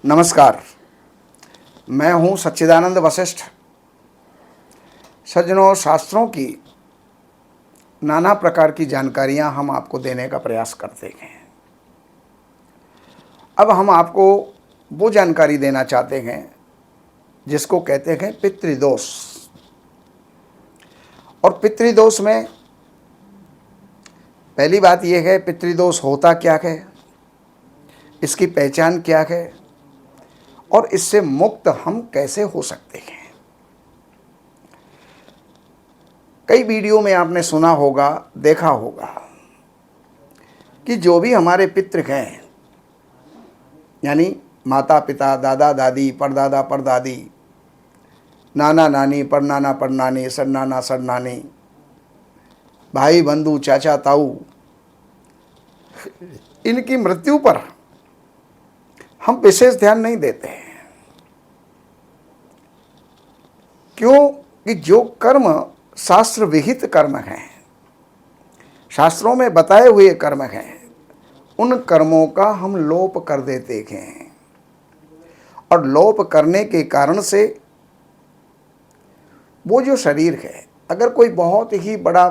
नमस्कार। मैं हूं सच्चिदानंद वशिष्ठ। सज्जनों, शास्त्रों की नाना प्रकार की जानकारियां हम आपको देने का प्रयास करते हैं। अब हम आपको वो जानकारी देना चाहते हैं जिसको कहते हैं पितृदोष। और पितृदोष में पहली बात यह है, पितृदोष होता क्या है, इसकी पहचान क्या है और इससे मुक्त हम कैसे हो सकते हैं। कई वीडियो में आपने सुना होगा, देखा होगा कि जो भी हमारे पितृ हैं, यानी माता पिता, दादा दादी, परदादा परदादी, नाना नानी, परनाना परनानी, सरनाना सरनानी, भाई बंधु, चाचा ताऊ, इनकी मृत्यु पर हम विशेष ध्यान नहीं देते हैं। क्यों? कि जो कर्म शास्त्र विहित कर्म हैं, शास्त्रों में बताए हुए कर्म हैं, उन कर्मों का हम लोप कर देते हैं। और लोप करने के कारण से वो जो शरीर है, अगर कोई बहुत ही बड़ा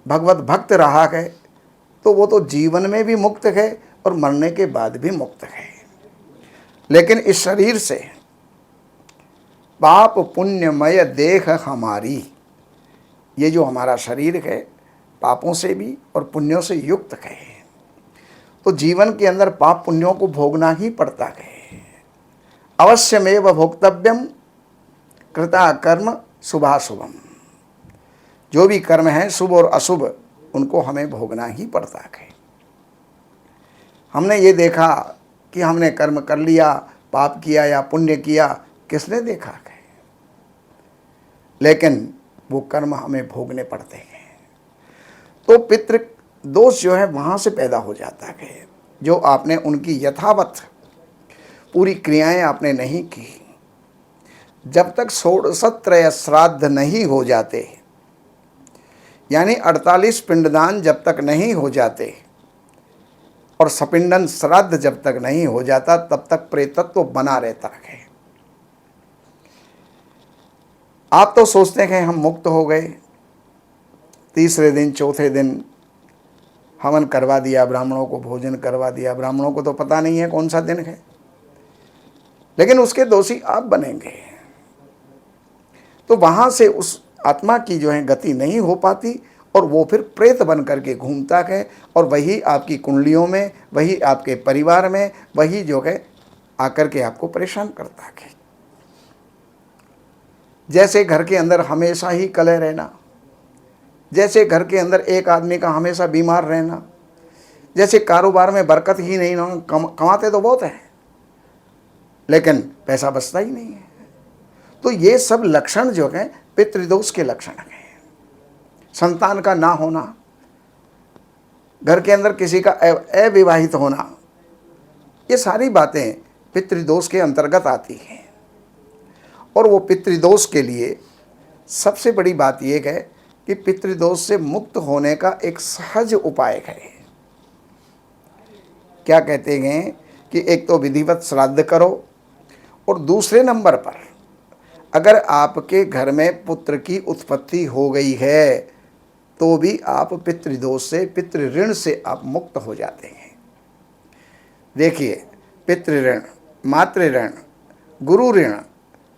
भगवत भक्त रहा है तो वो तो जीवन में भी मुक्त है और मरने के बाद भी मुक्त है। लेकिन इस शरीर से पाप पुण्यमय देह हमारी, ये जो हमारा शरीर है पापों से भी और पुण्यों से युक्त है, तो जीवन के अंदर पाप पुण्यों को भोगना ही पड़ता है। अवश्यमेव भोक्तव्यम कृता कर्म शुभाशुभम। जो भी कर्म है शुभ और अशुभ, उनको हमें भोगना ही पड़ता है। हमने ये देखा कि हमने कर्म कर लिया, पाप किया या पुण्य किया, किसने देखा है? लेकिन वो कर्म हमें भोगने पड़ते हैं। तो पितृ दोष जो है वहाँ से पैदा हो जाता है। जो आपने उनकी यथावत पूरी क्रियाएं आपने नहीं की, जब तक षोडशत्रय श्राद्ध नहीं हो जाते, यानी 48 पिंडदान जब तक नहीं हो जाते और सपिंडन श्राद्ध जब तक नहीं हो जाता, तब तक प्रेतत्व बना रहता है। आप तो सोचते हैं हम मुक्त हो गए, तीसरे दिन चौथे दिन हवन करवा दिया, ब्राह्मणों को भोजन करवा दिया। ब्राह्मणों को तो पता नहीं है कौन सा दिन है, लेकिन उसके दोषी आप बनेंगे। तो वहां से उस आत्मा की जो है गति नहीं हो पाती और वो फिर प्रेत बन करके घूमता है। और वही आपकी कुंडलियों में, वही आपके परिवार में, वही जो है आकर के आपको परेशान करता है। जैसे घर के अंदर हमेशा ही कलह रहना, जैसे घर के अंदर एक आदमी का हमेशा बीमार रहना, जैसे कारोबार में बरकत ही नहीं ना, कमाते तो बहुत हैं लेकिन पैसा बचता ही नहीं है। तो ये सब लक्षण जो हैं पितृदोष के लक्षण हैं। संतान का ना होना, घर के अंदर किसी का अविवाहित होना, ये सारी बातें पितृदोष के अंतर्गत आती हैं। और वो पितृदोष के लिए सबसे बड़ी बात यह है कि पितृदोष से मुक्त होने का एक सहज उपाय है। क्या कहते हैं कि एक तो विधिवत श्राद्ध करो, और दूसरे नंबर पर अगर आपके घर में पुत्र की उत्पत्ति हो गई है तो भी आप पितृदोष से, पितृ ऋण से आप मुक्त हो जाते हैं। देखिए, पितृ ऋण, मातृ ऋण, गुरु ऋण,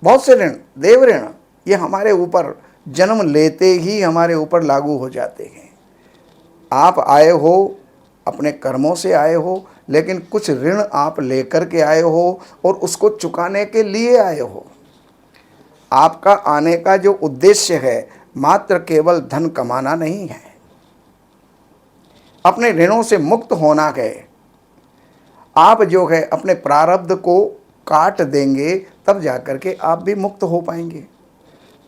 बहुत से ऋण, देव ऋण, ये हमारे ऊपर जन्म लेते ही हमारे ऊपर लागू हो जाते हैं। आप आए हो, अपने कर्मों से आए हो, लेकिन कुछ ऋण आप लेकर के आए हो और उसको चुकाने के लिए आए हो। आपका आने का जो उद्देश्य है मात्र केवल धन कमाना नहीं है, अपने ऋणों से मुक्त होना है। आप जो है अपने प्रारब्ध को काट देंगे तब जाकर के आप भी मुक्त हो पाएंगे।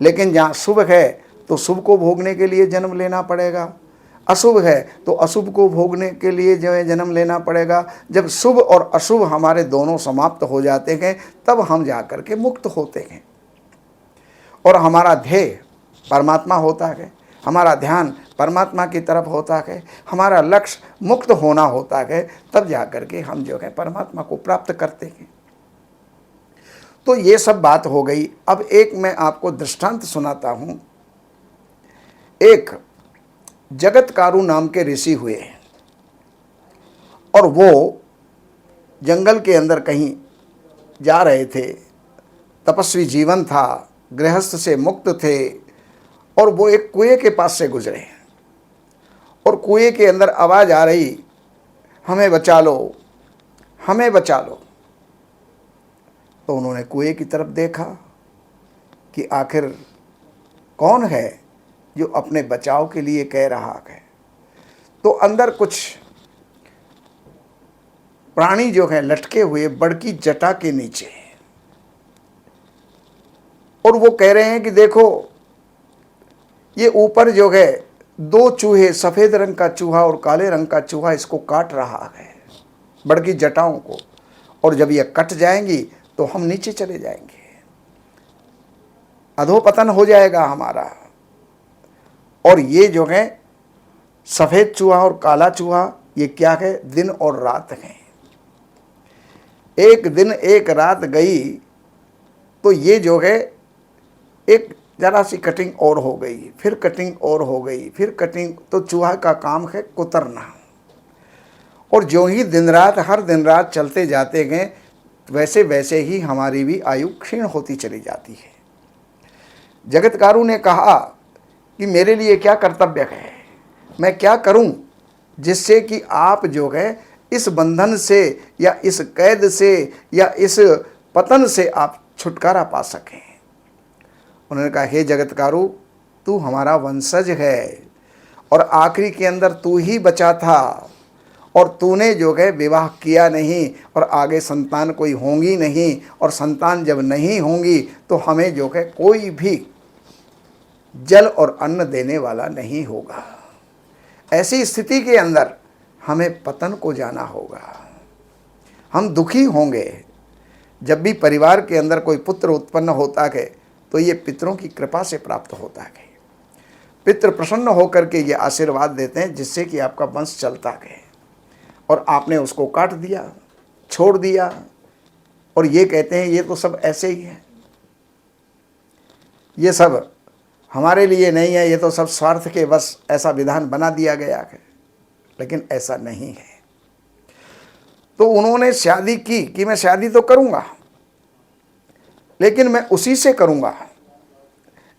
लेकिन जहाँ शुभ है तो शुभ को भोगने के लिए जन्म लेना पड़ेगा, अशुभ है तो अशुभ को भोगने के लिए जो है जन्म लेना पड़ेगा। जब शुभ और अशुभ हमारे दोनों समाप्त हो जाते हैं तब हम जाकर के मुक्त होते हैं। और हमारा ध्येय परमात्मा होता है, हमारा ध्यान परमात्मा की तरफ होता है, हमारा लक्ष्य मुक्त होना होता है, तब जाकर के हम जो है परमात्मा को प्राप्त करते हैं। तो ये सब बात हो गई। अब एक मैं आपको दृष्टांत सुनाता हूँ। एक जगतकारु नाम के ऋषि हुए और वो जंगल के अंदर कहीं जा रहे थे। तपस्वी जीवन था, गृहस्थ से मुक्त थे, और वो एक कुएं के पास से गुजरे और कुएं के अंदर आवाज़ आ रही, हमें बचा लो, हमें बचा लो। तो उन्होंने कुएं की तरफ देखा कि आखिर कौन है जो अपने बचाव के लिए कह रहा है। तो अंदर कुछ प्राणी जो है लटके हुए बड़की जटा के नीचे, और वो कह रहे हैं कि देखो ये ऊपर जो है दो चूहे, सफेद रंग का चूहा और काले रंग का चूहा इसको काट रहा है, बड़की जटाओं को, और जब ये कट जाएंगी तो हम नीचे चले जाएंगे, अधोपतन हो जाएगा हमारा। और ये जो है सफेद चूहा और काला चूहा, ये क्या है, दिन और रात है। एक दिन एक रात गई तो ये जो है एक जरा सी कटिंग और हो गई, फिर कटिंग और हो गई, फिर कटिंग। तो चूहा का काम है कुतरना, और जो ही दिन रात, हर दिन रात चलते जाते गए, वैसे वैसे ही हमारी भी आयु क्षीण होती चली जाती है। जगतकारु ने कहा कि मेरे लिए क्या कर्तव्य है, मैं क्या करूं जिससे कि आप जो है इस बंधन से या इस कैद से या इस पतन से आप छुटकारा पा सकें। उन्होंने कहा, हे जगतकारु, तू हमारा वंशज है और आखिरी के अंदर तू ही बचा था, और तूने जो है विवाह किया नहीं, और आगे संतान कोई होंगी नहीं, और संतान जब नहीं होंगी तो हमें जो है कोई भी जल और अन्न देने वाला नहीं होगा। ऐसी स्थिति के अंदर हमें पतन को जाना होगा। हम दुखी होंगे। जब भी परिवार के अंदर कोई पुत्र उत्पन्न होता है तो ये पितरों की कृपा से प्राप्त होता है। पितृ प्रसन्न होकर के ये आशीर्वाद देते हैं जिससे कि आपका वंश चलता है, और आपने उसको काट दिया, छोड़ दिया, और ये कहते हैं ये तो सब ऐसे ही है, ये सब हमारे लिए नहीं है, ये तो सब स्वार्थ के बस ऐसा विधान बना दिया गया है। लेकिन ऐसा नहीं है। तो उन्होंने शादी की कि मैं शादी तो करूंगा, लेकिन मैं उसी से करूंगा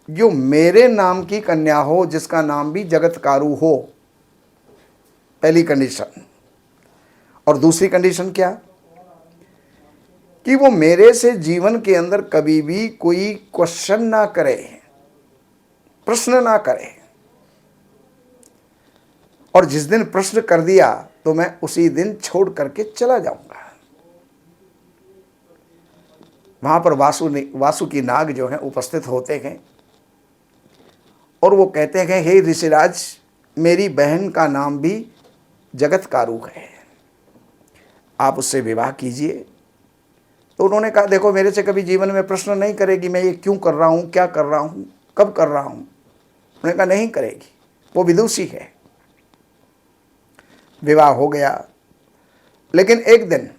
जो मेरे नाम की कन्या हो, जिसका नाम भी जगतकारु हो, पहली कंडीशन। और दूसरी कंडीशन क्या, कि वो मेरे से जीवन के अंदर कभी भी कोई क्वेश्चन ना करे, प्रश्न ना करे, और जिस दिन प्रश्न कर दिया तो मैं उसी दिन छोड़ करके चला जाऊंगा। वहां पर वासु की नाग जो है उपस्थित होते हैं, और वो कहते हैं, हे ऋषिराज, मेरी बहन का नाम भी जगतकारु है, आप उससे विवाह कीजिए। तो उन्होंने कहा, देखो मेरे से कभी जीवन में प्रश्न नहीं करेगी, मैं ये क्यों कर रहा हूँ, क्या कर रहा हूँ, कब कर रहा हूँ। उन्होंने कहा नहीं करेगी, वो विदुषी है। विवाह हो गया। लेकिन एक दिन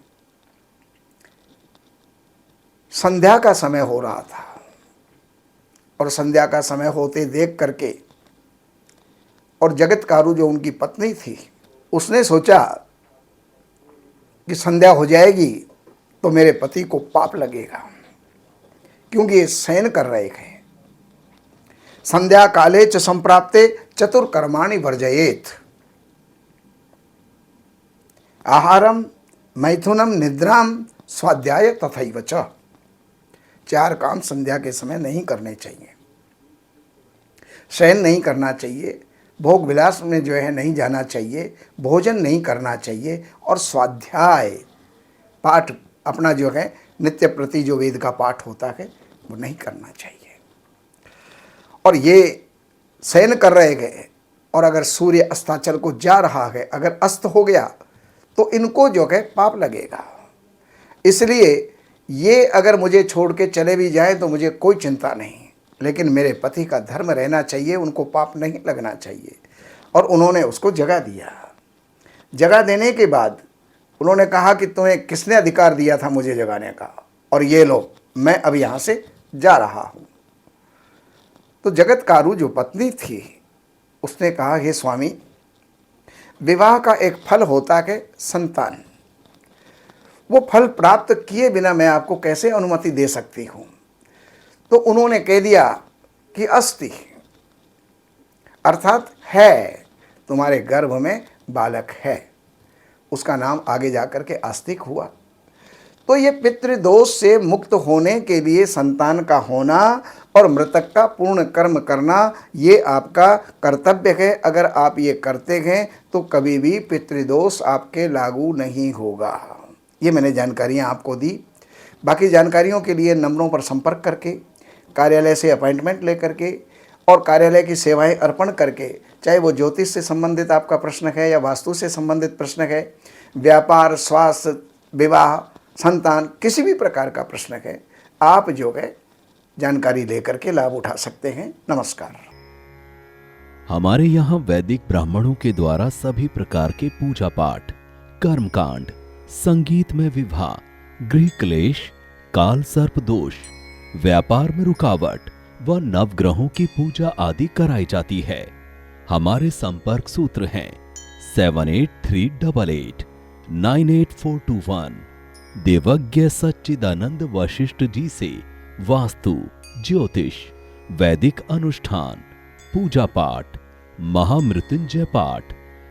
संध्या का समय हो रहा था, और संध्या का समय होते देख करके, और जगतकारु जो उनकी पत्नी थी, उसने सोचा कि संध्या हो जाएगी तो मेरे पति को पाप लगेगा, क्योंकि ये शयन कर रहे हैं। संध्या काले च संप्राप्ते चतुर्कर्माणि वर्जयेत, आहारम मैथुनम निद्राम स्वाध्याय तथैव च। 4 काम संध्या के समय नहीं करने चाहिए। शयन नहीं करना चाहिए, भोग विलास में जो है नहीं जाना चाहिए, भोजन नहीं करना चाहिए, और स्वाध्याय पाठ अपना जो है नित्य प्रति जो वेद का पाठ होता है वो नहीं करना चाहिए। और ये शयन कर रहे गए, और अगर सूर्य अस्ताचल को जा रहा है, अगर अस्त हो गया तो इनको जो है पाप लगेगा। इसलिए ये अगर मुझे छोड़ के चले भी जाए तो मुझे कोई चिंता नहीं, लेकिन मेरे पति का धर्म रहना चाहिए, उनको पाप नहीं लगना चाहिए। और उन्होंने उसको जगह दिया। जगह देने के बाद उन्होंने कहा कि तुम्हें किसने अधिकार दिया था मुझे जगाने का, और ये लो मैं अब यहाँ से जा रहा हूँ। तो जगतकारु जो पत्नी थी उसने कहा, हे स्वामी, विवाह का एक फल होता है संतान, वो फल प्राप्त किए बिना मैं आपको कैसे अनुमति दे सकती हूँ। तो उन्होंने कह दिया कि अस्ति, अर्थात है, तुम्हारे गर्भ में बालक है। उसका नाम आगे जाकर के आस्तिक हुआ। तो ये पितृदोष से मुक्त होने के लिए संतान का होना और मृतक का पूर्ण कर्म करना, ये आपका कर्तव्य है। अगर आप ये करते हैं तो कभी भी पितृदोष आपके लागू नहीं होगा। ये मैंने जानकारियाँ आपको दी। बाकी जानकारियों के लिए नंबरों पर संपर्क करके, कार्यालय से अपॉइंटमेंट लेकर के और कार्यालय की सेवाएं अर्पण करके, चाहे वो ज्योतिष से संबंधित आपका प्रश्न है या वास्तु से संबंधित प्रश्न है, व्यापार, स्वास्थ्य, विवाह, संतान, किसी भी प्रकार का प्रश्न है, आप जो है जानकारी लेकर के लाभ उठा सकते हैं। नमस्कार। हमारे यहाँ वैदिक ब्राह्मणों के द्वारा सभी प्रकार के पूजा पाठ, कर्मकांड, संगीत में विवाह, गृह क्लेश, काल सर्प दोष, व्यापार में रुकावट व नवग्रहों की पूजा आदि कराई जाती है। हमारे संपर्क सूत्र हैं 7838898421। देवज्ञ सच्चिदानंद वशिष्ठ जी से वास्तु, ज्योतिष, वैदिक अनुष्ठान, पूजा पाठ, महामृत्युंजय पाठ,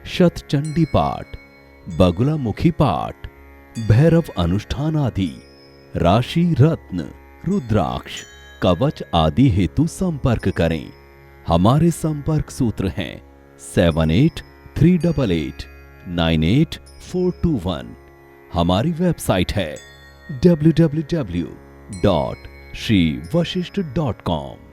शतचंडी पाठ, बगुलामुखी पाठ, भैरव अनुष्ठान आदि, राशि रत्न, रुद्राक्ष, कवच आदि हेतु संपर्क करें। हमारे संपर्क सूत्र हैं 7838898421। हमारी वेबसाइट है www.shrivashishth.com।